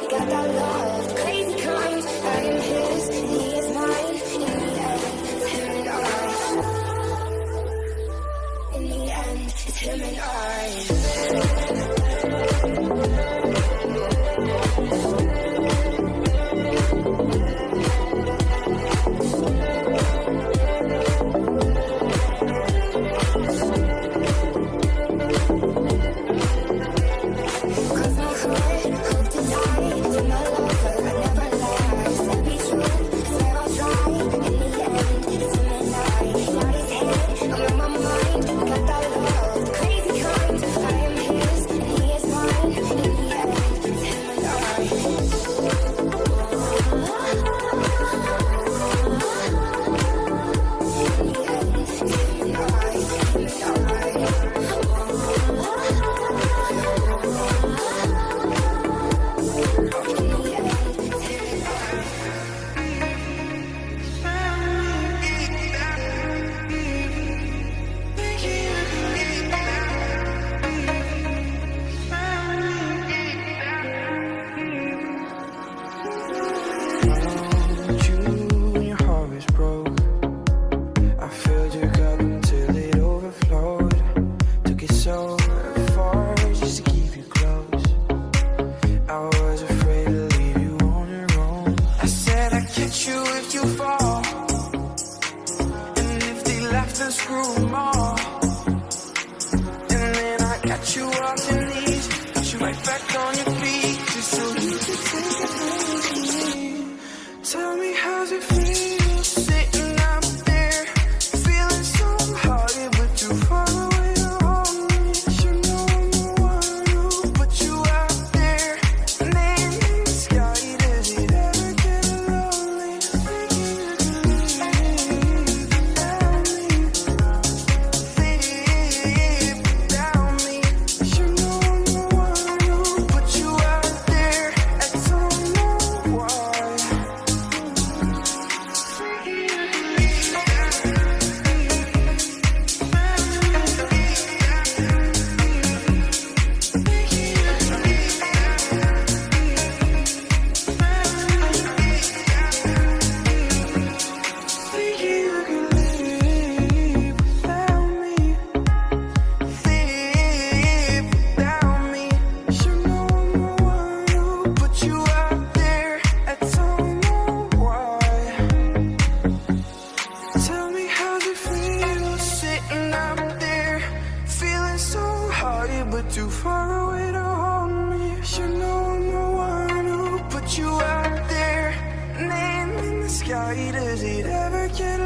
Got that love, crazy kind. to screw 'em all. And then I got you off your knees, put you right back on your feet, just so you can take it from me. Tell me how's it feel sitting up there, feeling so hard but too far away to hold me. You know I'm the one who put you out there, name in the sky. Does it ever get lonely thinking you can live without me, live without me? You know I'm the one who put you out there, I don't know why. Tell me how's it feel sitting up there, feeling so hard but too far away to hold me. You know I'm the one who put you out there, name in the sky. Does it ever get